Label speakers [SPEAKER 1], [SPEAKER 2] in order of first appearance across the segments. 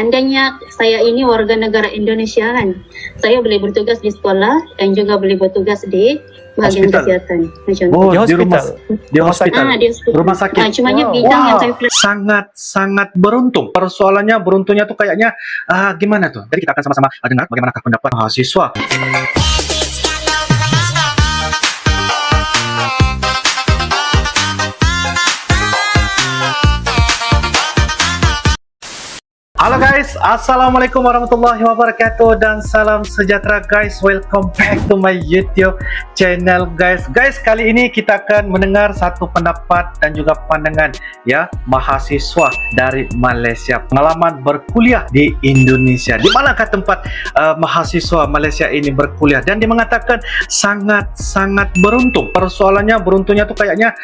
[SPEAKER 1] seandainya saya ini warga negara Indonesia kan, saya boleh bertugas di sekolah dan juga boleh bertugas di bahagian
[SPEAKER 2] Hospital.
[SPEAKER 1] kesihatan macam
[SPEAKER 2] Oh,
[SPEAKER 1] tu.
[SPEAKER 2] di hospital.
[SPEAKER 1] Di hospital.
[SPEAKER 2] Rumah sakit.
[SPEAKER 1] Cumanya bidang yang saya
[SPEAKER 2] Sangat beruntung. Persoalannya beruntungnya tuh kayaknya gimana tuh? Jadi kita akan sama-sama dengar bagaimanakah pendapat mahasiswa. Halo guys, assalamualaikum warahmatullahi wabarakatuh dan salam sejahtera guys. Welcome back to my YouTube channel guys. Guys, kali ini kita akan mendengar satu pendapat dan juga pandangan ya mahasiswa dari Malaysia, pengalaman berkuliah di Indonesia. Di manakah tempat mahasiswa Malaysia ini berkuliah, dan dia mengatakan sangat beruntung. Persoalannya beruntungnya tuh kayaknya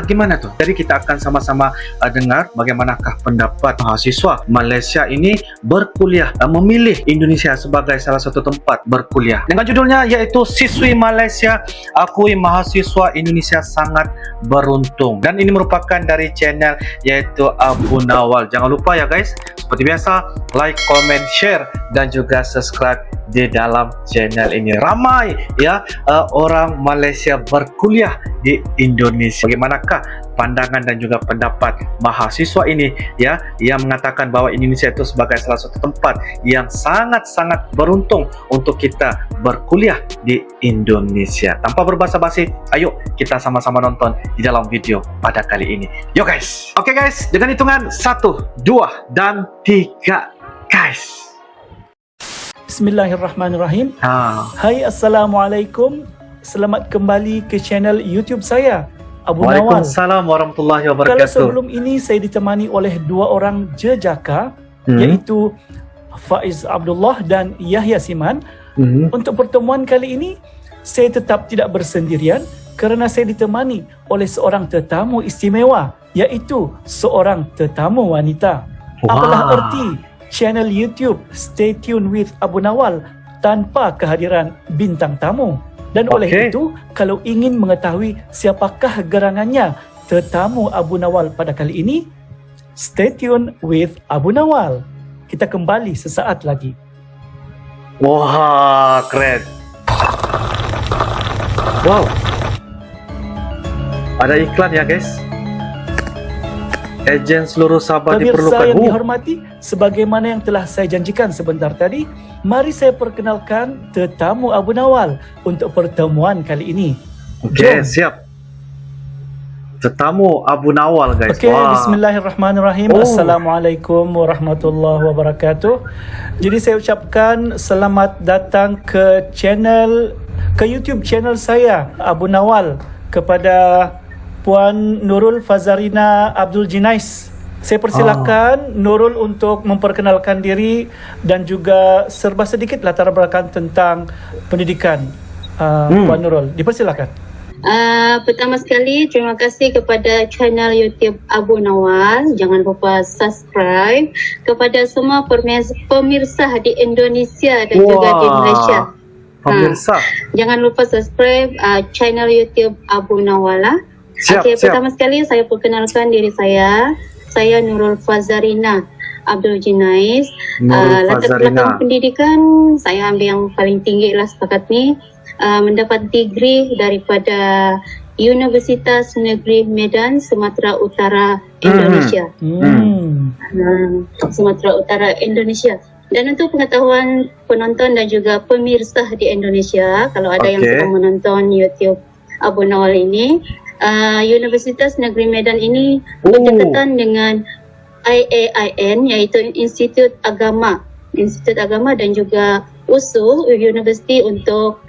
[SPEAKER 2] gimana tuh? Jadi kita akan sama-sama dengar bagaimanakah pendapat mahasiswa Malaysia ini berkuliah, memilih Indonesia sebagai salah satu tempat berkuliah. Dengan judulnya yaitu Siswi Malaysia Akui Mahasiswa Indonesia Sangat Beruntung. Dan ini merupakan dari channel yaitu Abu Nawal. Jangan lupa ya guys, seperti biasa like, comment, share dan juga subscribe di dalam channel ini. Ramai ya orang Malaysia berkuliah di Indonesia. Bagaimanakah pandangan dan juga pendapat mahasiswa ini ya, yang mengatakan bahwa Indonesia itu sebagai salah satu tempat yang sangat beruntung untuk kita berkuliah di Indonesia. Tanpa berbasa-basi, ayo kita sama-sama nonton di dalam video pada kali ini. Yo guys. Oke guys, dengan hitungan 1, 2 dan 3 guys.
[SPEAKER 3] Bismillahirrahmanirrahim. Hai, Assalamualaikum. Selamat kembali ke channel YouTube saya, Abu Nawal.
[SPEAKER 2] Waalaikumsalam warahmatullahi wabarakatuh.
[SPEAKER 3] Kalau sebelum ini saya ditemani oleh dua orang jejaka, yaitu Faiz Abdullah dan Yahya Siman. Untuk pertemuan kali ini, saya tetap tidak bersendirian kerana saya ditemani oleh seorang tetamu istimewa, yaitu seorang tetamu wanita. Apalah erti channel YouTube Stay Tuned with Abu Nawal tanpa kehadiran bintang tamu? Dan oleh itu, kalau ingin mengetahui siapakah gerangannya tetamu Abu Nawal pada kali ini, stay tuned with Abu Nawal. Kita kembali sesaat lagi.
[SPEAKER 2] Wah, keren. Wow. Ada iklan ya guys. Ejen seluruh sahabat
[SPEAKER 3] Pemirsa
[SPEAKER 2] diperlukan.
[SPEAKER 3] yang dihormati, sebagaimana yang telah saya janjikan sebentar tadi, mari saya perkenalkan tetamu Abu Nawal untuk pertemuan kali ini.
[SPEAKER 2] Oke, siap. Tetamu Abu Nawal guys.
[SPEAKER 3] Oke, bismillahirrahmanirrahim. Assalamualaikum warahmatullahi wabarakatuh. Jadi saya ucapkan selamat datang ke YouTube channel saya, Abu Nawal, kepada Puan Nurul Fazarina Abdul Jinais. Saya persilakan Nurul untuk memperkenalkan diri dan juga serba sedikit latar belakang tentang pendidikan. Puan Nurul, dipersilakan.
[SPEAKER 1] Pertama sekali, terima kasih kepada channel YouTube Abu Nawal. Jangan lupa subscribe. Kepada semua pemirsa di Indonesia dan juga di Malaysia,
[SPEAKER 2] pemirsa,
[SPEAKER 1] jangan lupa subscribe channel YouTube Abu Nawal. Okey, pertama sekali saya perkenalkan diri saya. Saya Nurul Fazarina Abdul Jinais. Latar belakang pendidikan, saya ambil yang paling tinggi lah setakat ni. Mendapat degree daripada Universitas Negeri Medan, Sumatera Utara, Indonesia. Sumatera Utara, Indonesia. Dan untuk pengetahuan penonton dan juga pemirsa di Indonesia, kalau ada yang sedang menonton YouTube Abu Nawal ini, Universitas Negeri Medan ini berdekatan dengan IAIN, iaitu Institut Agama dan juga USU, University untuk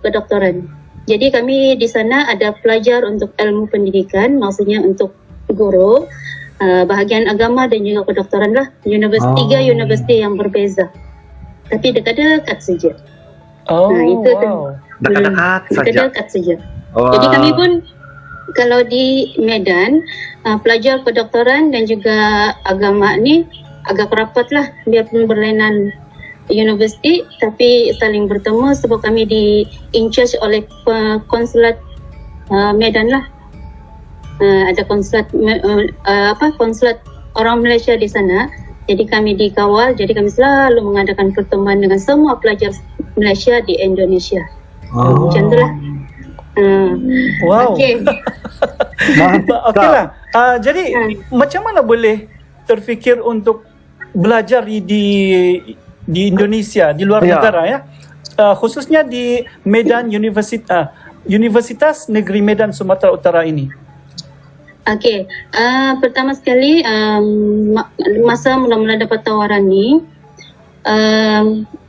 [SPEAKER 1] kedoktoran. Jadi kami di sana ada pelajar untuk ilmu pendidikan, maksudnya untuk guru, bahagian agama dan juga kedoktoran lah. Tiga universiti yang berbeza, tapi dekat-dekat saja. Dekat-dekat saja. Jadi kami pun kalau di Medan, pelajar kedoktoran dan juga agama ni agak rapat lah, biarpun berlainan universiti tapi saling bertemu sebab kami di in charge oleh konsulat Medan lah. Ada konsulat konsulat orang Malaysia di sana. Jadi kami dikawal, jadi kami selalu mengadakan pertemuan dengan semua pelajar Malaysia di Indonesia. Macam itulah.
[SPEAKER 3] Wow.
[SPEAKER 1] Okey.
[SPEAKER 3] Okeylah. Jadi macam mana boleh terfikir untuk belajar di Indonesia, di luar negara ya? Khususnya di Medan Universitas Negeri Medan Sumatera Utara ini.
[SPEAKER 1] Okey, pertama sekali masa mula-mula dapat tawaran ni,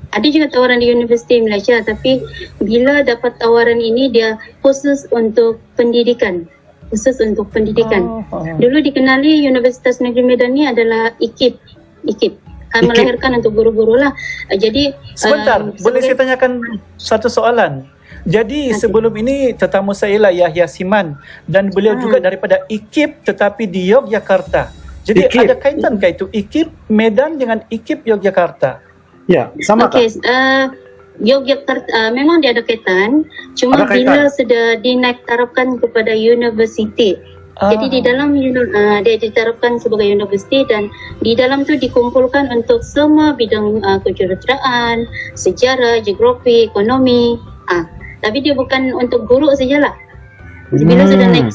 [SPEAKER 1] ada juga tawaran di Universiti Malaysia, tapi bila dapat tawaran ini dia khusus untuk pendidikan. Dulu dikenali Universitas Negeri Medan ni adalah IKIP. Melahirkan untuk guru-guru lah. Jadi
[SPEAKER 3] sebentar, boleh saya tanyakan satu soalan? Jadi sebelum ini tetamu saya lah Yahya Siman dan beliau juga daripada IKIP tetapi di Yogyakarta. Jadi ada kaitankah itu IKIP Medan dengan IKIP Yogyakarta?
[SPEAKER 2] Ya, sama tak?
[SPEAKER 1] Yogyakarta memang dia ada kaitan, cuma bila sudah dinaiktarafkan kepada universiti. Jadi di dalam dia diterapkan sebagai universiti dan di dalam tu dikumpulkan untuk semua bidang kejuruteraan, sejarah, geografi, ekonomi. Tapi dia bukan untuk guru sajalah. Bila sudah naik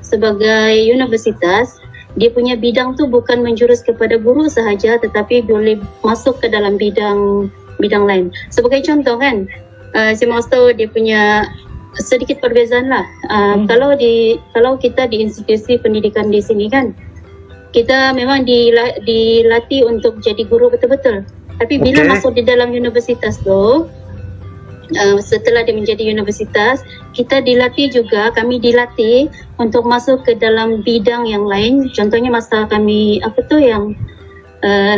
[SPEAKER 1] sebagai universitas, dia punya bidang tu bukan menjurus kepada guru sahaja, tetapi boleh masuk ke dalam bidang lain. Sebagai contoh kan, saya mahu tahu dia punya sedikit perbezaan lah. Kalau kita di institusi pendidikan di sini kan, kita memang dilatih untuk jadi guru betul-betul. Tapi bila masuk di dalam universitas tu, setelah dia menjadi universitas, kami dilatih untuk masuk ke dalam bidang yang lain. Contohnya masa kami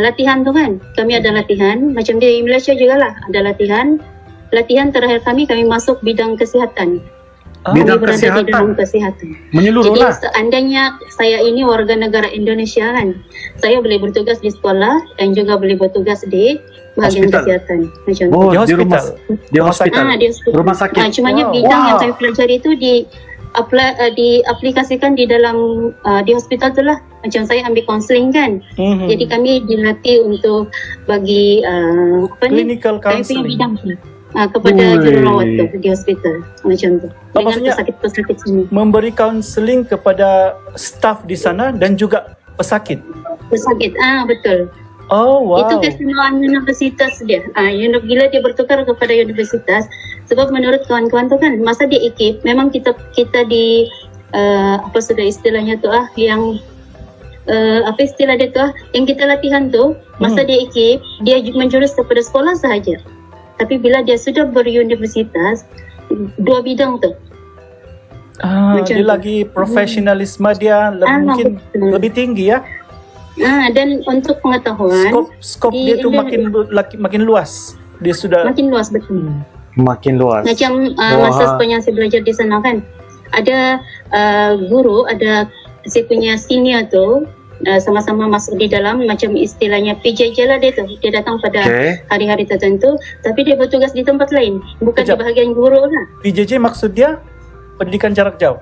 [SPEAKER 1] latihan tu kan, kami ada latihan macam di Malaysia jugalah, ada latihan terakhir kami masuk bidang kesihatan.
[SPEAKER 2] Bidang
[SPEAKER 1] berada
[SPEAKER 2] kesihatan.
[SPEAKER 1] di dalam kesihatan.
[SPEAKER 2] Menyeluruh lah.
[SPEAKER 1] Jadi seandainya saya ini warga negara Indonesia kan, saya boleh bertugas di sekolah dan juga boleh bertugas di bahagian kesihatan. Macam tu.
[SPEAKER 3] Di hospital.
[SPEAKER 2] Di hospital.
[SPEAKER 1] Di hospital.
[SPEAKER 2] Rumah sakit.
[SPEAKER 1] Cumanya bidang yang saya pelajari itu diaplikasikan di dalam di hospital tu lah. Macam saya ambil counselling kan. Jadi kami dilatih untuk bagi
[SPEAKER 3] clinical
[SPEAKER 1] saya punya
[SPEAKER 3] counselling
[SPEAKER 1] bidang kepada jururawat tu di hospital macam tu.
[SPEAKER 3] Maksudnya
[SPEAKER 1] pesakit semua.
[SPEAKER 3] memberi counselling kepada staf di sana dan juga pesakit.
[SPEAKER 1] Betul.
[SPEAKER 3] Oh wow.
[SPEAKER 1] Itu keistimewaan universitas dia. Bila dia bertukar kepada universitas, sebab menurut kawan-kawan tu kan, masa dia IKIP, memang kita di sudah istilahnya tu yang istilah dia tu yang kita latihan tu, masa dia IKIP, dia menjurus kepada sekolah sahaja. Tapi bila dia sudah beruniversitas, dua bidang tu.
[SPEAKER 3] Dia lagi profesionalisme dia mungkin lebih tinggi ya.
[SPEAKER 1] Dan untuk pengetahuan,
[SPEAKER 3] skop dia tu makin luas. Dia sudah
[SPEAKER 1] makin luas, betul.
[SPEAKER 2] Makin luas.
[SPEAKER 1] Macam masa sepanjang saya belajar di sana kan, ada guru, ada saya punya senior tu, sama-sama masuk di dalam macam istilahnya PJJ lah dia tu. Dia datang pada hari-hari tertentu, tapi dia bertugas di tempat lain, bukan di bahagian guru lah.
[SPEAKER 3] PJJ maksud dia pendidikan jarak jauh.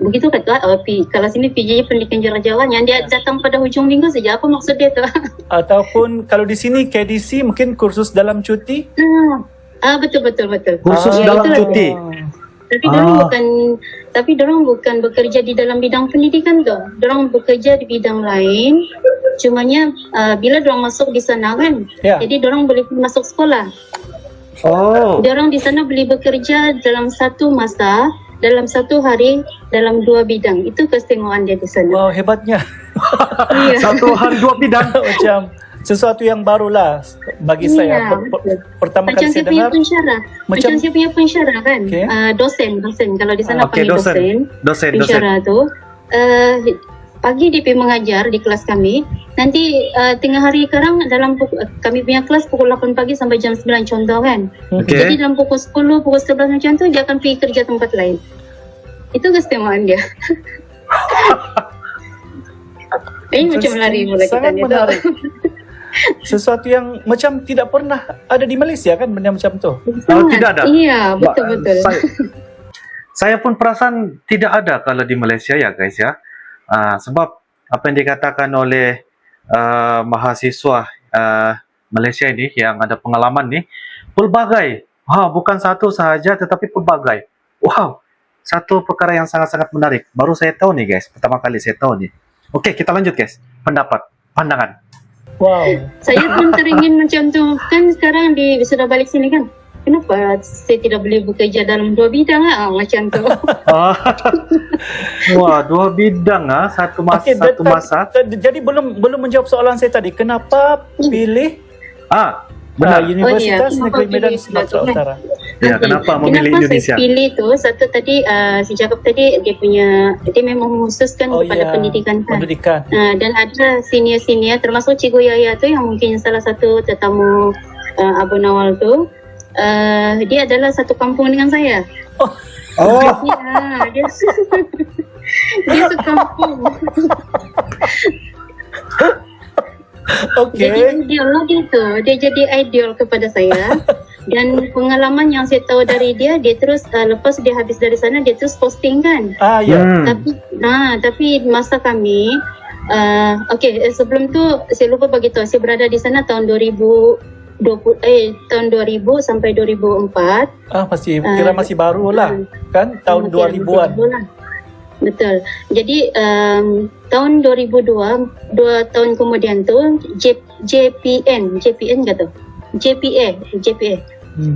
[SPEAKER 1] Begitu kata. Kalau sini PJJ pendidikan jarak jauh, yang dia datang pada hujung minggu saja. Apa maksud dia tu?
[SPEAKER 3] Ataupun kalau di sini KDC mungkin kursus dalam cuti.
[SPEAKER 1] Betul.
[SPEAKER 2] Kursus dalam cuti.
[SPEAKER 1] Tapi dorang bukan bekerja di dalam bidang pendidikan tu. Dorang bekerja di bidang lain. Cumanya bila dorang masuk di sana kan, jadi dorang boleh masuk sekolah. Dorang di sana boleh bekerja dalam satu masa, dalam satu hari, dalam dua bidang. Itu keistimewaan dia di sana.
[SPEAKER 3] Wow, hebatnya.
[SPEAKER 2] Satu hari dua bidang.
[SPEAKER 3] Macam sesuatu yang barulah bagi saya. Pertama kali saya dengar.
[SPEAKER 1] Macam saya punya pensyarah kan. Dosen. Kalau di sana panggil dosen. Pensyarah tu. Pagi dia pergi mengajar di kelas kami. Nanti tengah hari sekarang kami punya kelas pukul 8 pagi sampai jam 9 contoh kan. Jadi dalam pukul 10, pukul 11 macam tu dia akan pergi kerja tempat lain. Itu keistimewaan dia. Ini macam lari mula kita
[SPEAKER 3] sangat menarik. Sesuatu yang macam tidak pernah ada di Malaysia kan, benda macam tu.
[SPEAKER 2] Tidak ada.
[SPEAKER 1] Iya, betul.
[SPEAKER 2] Saya pun perasan tidak ada kalau di Malaysia ya guys ya. Sebab apa yang dikatakan oleh mahasiswa Malaysia ini yang ada pengalaman nih, pelbagai. Bukan satu sahaja tetapi pelbagai. Wow, satu perkara yang sangat-sangat menarik. Baru saya tahu nih guys, pertama kali saya tahu nih. Oke, kita lanjut guys. Pendapat, pandangan.
[SPEAKER 3] Wow.
[SPEAKER 1] Saya pun teringin macam tu. Kan sekarang sudah balik sini kan. Kenapa saya tidak boleh bekerja dalam 2 bidang macam tu.
[SPEAKER 2] Wah, 2 bidang satu masa.
[SPEAKER 3] Okey,
[SPEAKER 2] satu masa.
[SPEAKER 3] Jadi belum menjawab soalan saya tadi. Kenapa pilih
[SPEAKER 2] Benar.
[SPEAKER 3] Universitas
[SPEAKER 1] Kenapa
[SPEAKER 3] Negeri Medan
[SPEAKER 1] pilih
[SPEAKER 3] Sumatera
[SPEAKER 1] Medan?
[SPEAKER 3] Utara?
[SPEAKER 2] Ya, kenapa memilih Indonesia?
[SPEAKER 1] Saya pilih tu satu tadi saya cakap tadi dia memang mengkhususkan kepada pendidikan kan.
[SPEAKER 3] Pendidikan.
[SPEAKER 1] Dan ada senior-senior termasuk Cikgu Yaya tu yang mungkin salah satu tetamu Abu Nawal tu. Dia adalah satu kampung dengan saya.
[SPEAKER 2] Oh.
[SPEAKER 1] Ya, dia sekampung.
[SPEAKER 3] Okey.
[SPEAKER 1] Jadi ideologi tu, dia jadi ideal kepada saya. Dan pengalaman yang saya tahu dari dia terus lepas dia habis dari sana dia terus posting kan.
[SPEAKER 3] Ya.
[SPEAKER 1] Tapi masa kami sebelum tu saya lupa bagi tahu saya berada di sana tahun 2000 sampai 2004.
[SPEAKER 3] Masih baru lah kan tahun 2000-an.
[SPEAKER 1] Betul. Jadi tahun 2002 2 tahun kemudian tu JPN kata. JPA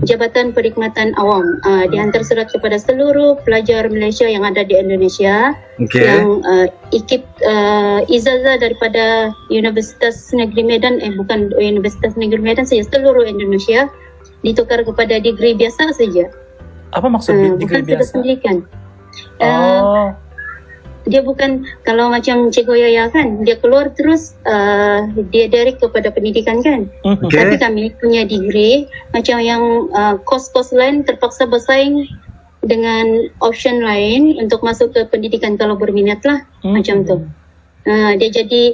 [SPEAKER 1] Jabatan Perkhidmatan Awam dihantar surat kepada seluruh pelajar Malaysia yang ada di Indonesia yang ikut ijazah daripada Universitas Negeri Medan bukan Universitas Negeri Medan saja, seluruh Indonesia ditukar kepada degree biasa saja.
[SPEAKER 3] Apa maksud degree biasa?
[SPEAKER 1] Pendidikan. Dia bukan kalau macam Cikgu Yaya kan, dia keluar terus dia direct kepada pendidikan kan. Tapi kami punya degree macam yang kos-kos lain terpaksa bersaing dengan option lain untuk masuk ke pendidikan kalau berminat lah macam tu. Dia jadi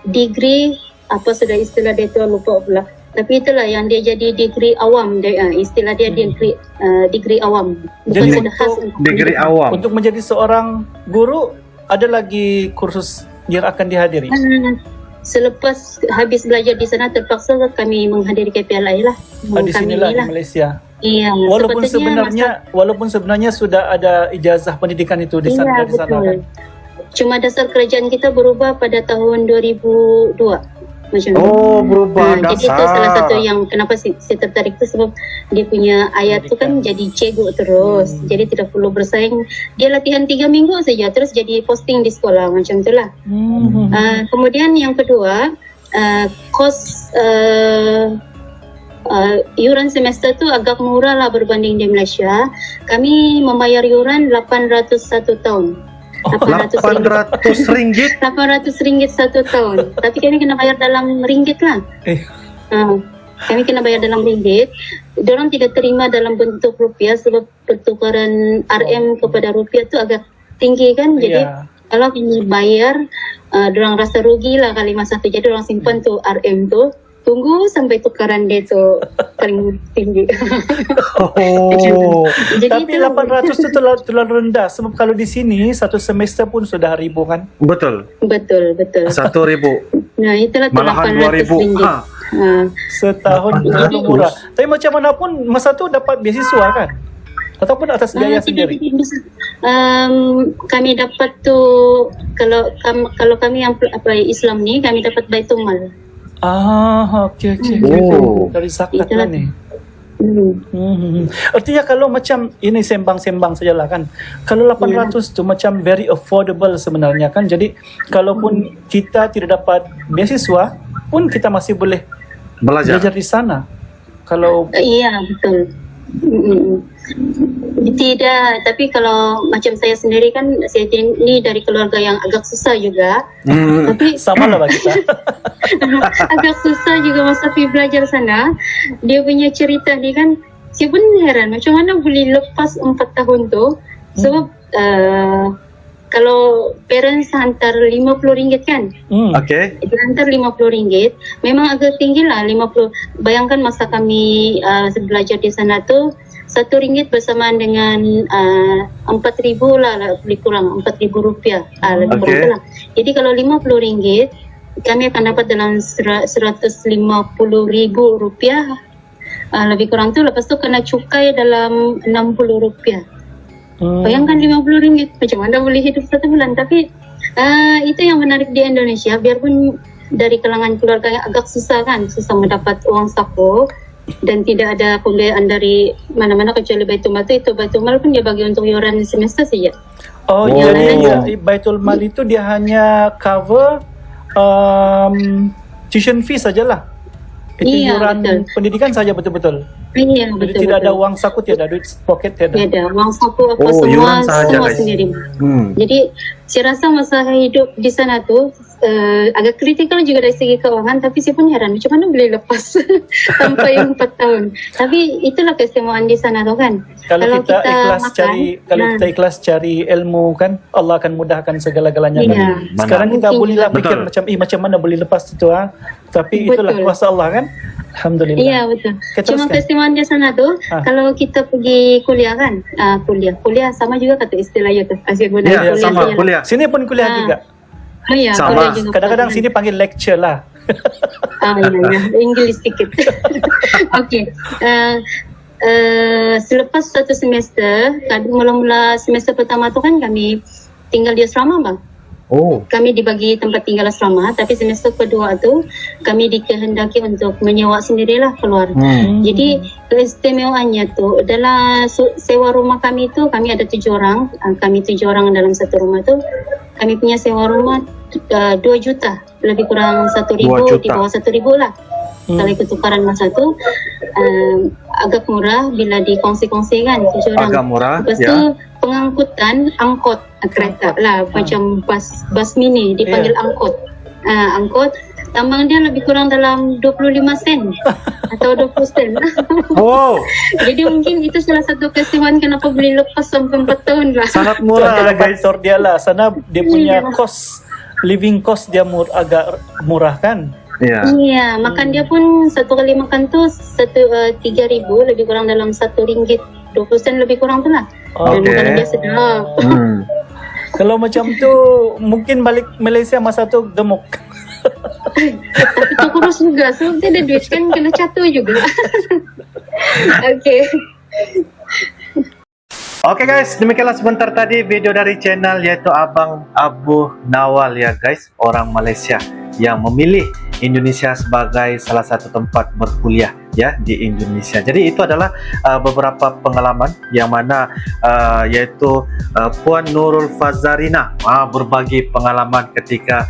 [SPEAKER 1] degree apa sudah istilah dia tu lupa pula. Tapi itulah yang dia jadi degree awam dia, istilah dia degree awam. Bukan
[SPEAKER 2] Jadi
[SPEAKER 1] khas
[SPEAKER 2] degree awam.
[SPEAKER 3] Untuk menjadi seorang guru ada lagi kursus yang akan dihadiri.
[SPEAKER 1] Selepas habis belajar di sana terpaksa kami menghadiri KPLI lah.
[SPEAKER 3] Di sinilah di Malaysia.
[SPEAKER 1] Iya.
[SPEAKER 3] Walaupun sebenarnya sudah ada ijazah pendidikan itu di sana
[SPEAKER 1] di sana
[SPEAKER 3] kan.
[SPEAKER 1] Cuma dasar kerajaan kita berubah pada tahun 2002. Macam
[SPEAKER 2] berubah dasar.
[SPEAKER 1] Jadi itu salah satu yang kenapa saya tertarik tu sebab dia punya ayat tu kan jadi cikgu terus. Jadi tidak perlu bersaing. Dia latihan 3 minggu saja terus jadi posting di sekolah macam itulah. Kemudian yang kedua, kos yuran semester tu agak murah lah berbanding di Malaysia. Kami membayar yuran 801 tahun. 800
[SPEAKER 2] ringgit
[SPEAKER 1] 800 ringgit 1 tahun. Tapi kami kena bayar dalam ringgit lah. Kami kena bayar dalam ringgit. Diorang tidak terima dalam bentuk rupiah sebab pertukaran RM kepada rupiah tu agak tinggi kan. Jadi kalau kami bayar diorang rasa rugi lah kali masa tu. Jadi diorang simpan tu RM tu, tunggu sampai tukaran dia tu paling tinggi.
[SPEAKER 3] Jadi tapi 800 tu terlalu rendah sebab kalau di sini satu semester pun sudah 1,000 kan?
[SPEAKER 2] Betul.
[SPEAKER 1] 1,000. Nah, itulah
[SPEAKER 2] malahan
[SPEAKER 1] 800 ringgit.
[SPEAKER 3] Setahun terlalu murah. Tapi macam mana pun masa tu dapat beasiswa kan? Ataupun atas biaya sendiri?
[SPEAKER 1] Kami dapat tu kalau kami yang Islam ni kami dapat Baitul Mal.
[SPEAKER 3] Okey. Dari zakat lah ni. Artinya kalau macam ini sembang-sembang sajalah kan. Kalau 800 tu macam very affordable sebenarnya kan. Jadi kalaupun kita tidak dapat beasiswa pun kita masih boleh belajar di sana. Kalau
[SPEAKER 1] iya betul. Tidak, tapi kalau macam saya sendiri kan saya ni dari keluarga yang agak susah juga. Tapi
[SPEAKER 3] sama lah kita.
[SPEAKER 1] agak susah juga masa pergi belajar sana. Dia punya cerita ni kan saya pun heran macam mana boleh lepas 4 tahun tu. Sebab kalau parents hantar RM50 kan.
[SPEAKER 2] Okey.
[SPEAKER 1] Dia hantar RM50. Memang agak tinggi lah 50. Bayangkan masa kami belajar di sana tu RM1 bersamaan dengan 4.000 lah, lebih kurang RM4.000 lebih kurang tu lah. Jadi kalau RM50 kami akan dapat dalam RM150,000 lebih kurang tu. Lepas tu kena cukai dalam RM60. Bayangkan RM50, macam mana boleh hidup satu bulan. Tapi itu yang menarik di Indonesia, biarpun dari kalangan keluarga yang agak susah kan, susah mendapat uang saku dan tidak ada pembiayaan dari mana-mana kecuali Baitul Mal. Itu Baitul Mal pun dia bagi untuk iuran semester saja.
[SPEAKER 3] Jadi Baitul Mal itu dia hanya cover tuition fee sajalah. Itu iuran pendidikan saja betul-betul.
[SPEAKER 1] Iya,
[SPEAKER 3] Jadi
[SPEAKER 1] betul.
[SPEAKER 3] tidak ada uang saku, tidak ada duit pocket, tidak ada.
[SPEAKER 1] Tiada uang saku apa
[SPEAKER 2] iuran sahaja,
[SPEAKER 1] semua
[SPEAKER 2] guys.
[SPEAKER 1] sendiri. Jadi saya rasa masa hidup di sana tu agak kritikal juga dari segi keuangan, tapi saya pun heran macam mana boleh lepas sampai 4 tahun. Tapi itulah keistimewaan di sana tu kan.
[SPEAKER 3] Kalau kita ikhlas
[SPEAKER 1] makan,
[SPEAKER 3] kita ikhlas cari ilmu kan, Allah akan mudahkan segala-galanya.
[SPEAKER 1] Iya.
[SPEAKER 3] Kan? Sekarang kita
[SPEAKER 1] Mungkin
[SPEAKER 3] bolehlah
[SPEAKER 2] juga.
[SPEAKER 3] fikir macam mana boleh lepas itu tapi itulah
[SPEAKER 1] Betul.
[SPEAKER 3] kuasa Allah kan. Alhamdulillah.
[SPEAKER 1] Iya betul.
[SPEAKER 3] Okay,
[SPEAKER 1] Cuma
[SPEAKER 3] teruskan.
[SPEAKER 1] keistimewaan di sana tu, kalau kita pergi kuliah kan, kuliah sama juga kata istilahnya tu. Asyik guna
[SPEAKER 2] Ya, sama
[SPEAKER 1] saja lah.
[SPEAKER 2] kuliah.
[SPEAKER 3] Sini pun kuliah juga.
[SPEAKER 1] Oh ya,
[SPEAKER 2] Sama.
[SPEAKER 1] kuliah juga.
[SPEAKER 3] Kadang-kadang sini panggil lecture lah.
[SPEAKER 1] Ya, English sedikit. Okey. Selepas satu semester, mula-mula semester pertama tu kan kami tinggal di asrama bang. Kami dibagi tempat tinggal asrama, tapi semester kedua tu kami dikehendaki untuk menyewa sendirilah keluar. Jadi keistimewaannya tu adalah sewa rumah kami tu, kami ada 7 orang, kami 7 orang dalam satu rumah tu. Kami punya sewa rumah 2 juta, lebih kurang 1.000, di bawah 1.000 lah. Kalau ikut tukaran masa tu agak murah bila dikongsi-kongsi kan 7 orang.
[SPEAKER 2] Agak murah,
[SPEAKER 1] Lepas
[SPEAKER 2] ya.
[SPEAKER 1] tu pengangkutan angkot kereta lah, macam bas mini dipanggil angkot. Angkot tambang dia lebih kurang dalam 25 sen atau 20 sen.
[SPEAKER 2] Wow,
[SPEAKER 1] Jadi mungkin itu salah satu keistimewaan kenapa boleh lepas sampai 4 tahun lah.
[SPEAKER 2] sangat
[SPEAKER 3] Itu
[SPEAKER 2] murah
[SPEAKER 3] adalah
[SPEAKER 2] guys.
[SPEAKER 3] faktor dia lah. Sana dia punya
[SPEAKER 1] Iya.
[SPEAKER 3] living cost dia agak murah kan.
[SPEAKER 2] Ya.
[SPEAKER 1] Iya, makan dia pun satu kali makan tu 3.000, lebih kurang dalam RM1, 20 sen lebih kurang tu lah. Dan
[SPEAKER 2] Okey.
[SPEAKER 1] makanan dia sedap.
[SPEAKER 3] Kalau macam tu mungkin balik Malaysia masa tu gemuk.
[SPEAKER 1] Tapi tu kurus juga, so dia ada duit kan kena catur juga. Okey.
[SPEAKER 2] Oke guys, demikianlah sebentar tadi video dari channel yaitu Abang Abu Nawal ya guys, orang Malaysia yang memilih Indonesia sebagai salah satu tempat berkuliah ya di Indonesia. Jadi itu adalah beberapa pengalaman yang mana yaitu Puan Nurul Fazarina berbagi pengalaman ketika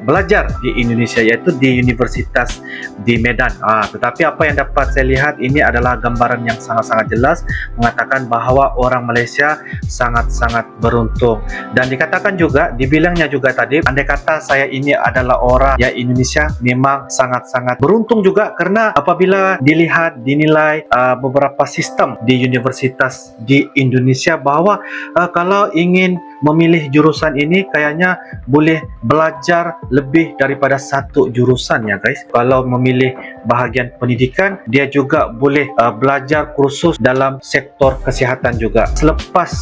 [SPEAKER 2] belajar di Indonesia, yaitu di Universitas di Medan. Tetapi apa yang dapat saya lihat ini adalah gambaran yang sangat-sangat jelas mengatakan bahwa orang Malaysia sangat-sangat beruntung, dan dikatakan juga, dibilangnya juga tadi, andai kata saya ini adalah orang ya Indonesia, memang sangat-sangat beruntung juga karena apabila dilihat dinilai beberapa sistem di universitas di Indonesia bahwa kalau ingin memilih jurusan ini kayaknya boleh belajar lebih daripada satu jurusan ya guys. Kalau memilih bahagian pendidikan, dia juga boleh belajar kursus dalam sektor kesihatan juga. Selepas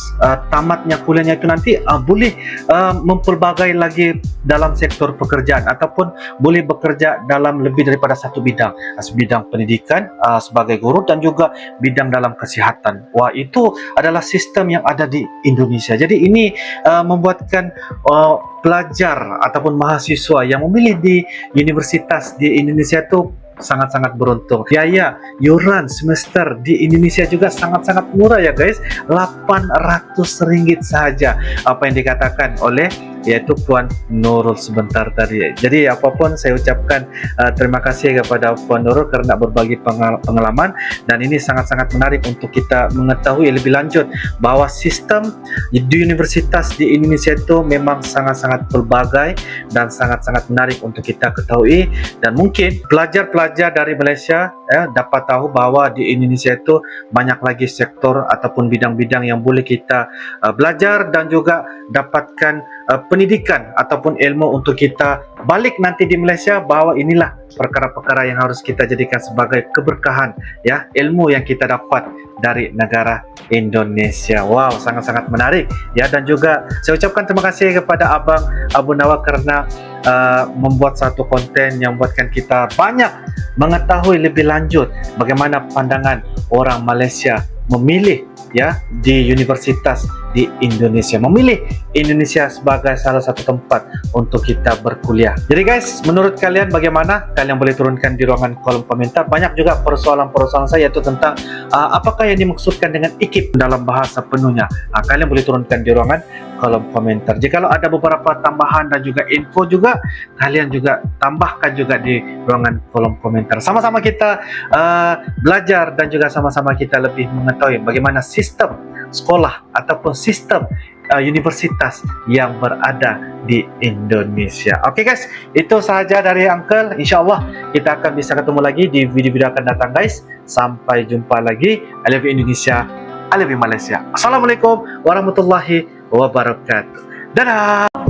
[SPEAKER 2] tamatnya kuliahnya itu nanti boleh mempelbagai lagi dalam sektor pekerjaan ataupun boleh bekerja dalam lebih daripada satu bidang, bidang pendidikan sebagai guru dan juga bidang dalam kesihatan. Wah, itu adalah sistem yang ada di Indonesia. Jadi ini membuatkan pelajar ataupun mahasiswa yang memilih di universitas di Indonesia itu sangat-sangat beruntung. Biaya yuran semester di Indonesia juga sangat-sangat murah ya guys, RM800 saja, apa yang dikatakan oleh yaitu Puan Nurul sebentar tadi. Jadi apapun saya ucapkan terima kasih kepada Puan Nurul karena berbagi pengalaman, dan ini sangat-sangat menarik untuk kita mengetahui lebih lanjut bahwa sistem di universitas di Indonesia itu memang sangat-sangat berbagai dan sangat-sangat menarik untuk kita ketahui, dan mungkin pelajar-pelajar dari Malaysia dapat tahu bahwa di Indonesia itu banyak lagi sektor ataupun bidang-bidang yang boleh kita belajar dan juga dapatkan pendidikan ataupun ilmu untuk kita balik nanti di Malaysia, bahwa inilah perkara-perkara yang harus kita jadikan sebagai keberkahan, ya, ilmu yang kita dapat dari negara Indonesia. Wow, sangat-sangat menarik ya. Dan juga saya ucapkan terima kasih kepada Abang Abu Nawal kerana membuat satu konten yang membuatkan kita banyak mengetahui lebih lanjut bagaimana pandangan orang Malaysia memilih, ya, di universitas di Indonesia, memilih Indonesia sebagai salah satu tempat untuk kita berkuliah. Jadi guys, menurut kalian bagaimana? Kalian boleh turunkan di ruangan kolom komentar. Banyak juga persoalan-persoalan saya itu tentang apakah yang dimaksudkan dengan ikib dalam bahasa penuhnya. Kalian boleh turunkan di ruangan kolom komentar. Jikalau ada beberapa tambahan dan juga info juga, kalian juga tambahkan juga di ruangan kolom komentar. Sama-sama kita belajar dan juga sama-sama kita lebih mengetahui bagaimana sistem sekolah ataupun sistem universitas yang berada di Indonesia. Oke guys, itu sahaja dari Uncle. InsyaAllah kita akan bisa ketemu lagi di video-video akan datang guys. Sampai jumpa lagi. I love you Indonesia, I love you Malaysia. Assalamualaikum warahmatullahi wabarakatuh. Dadah.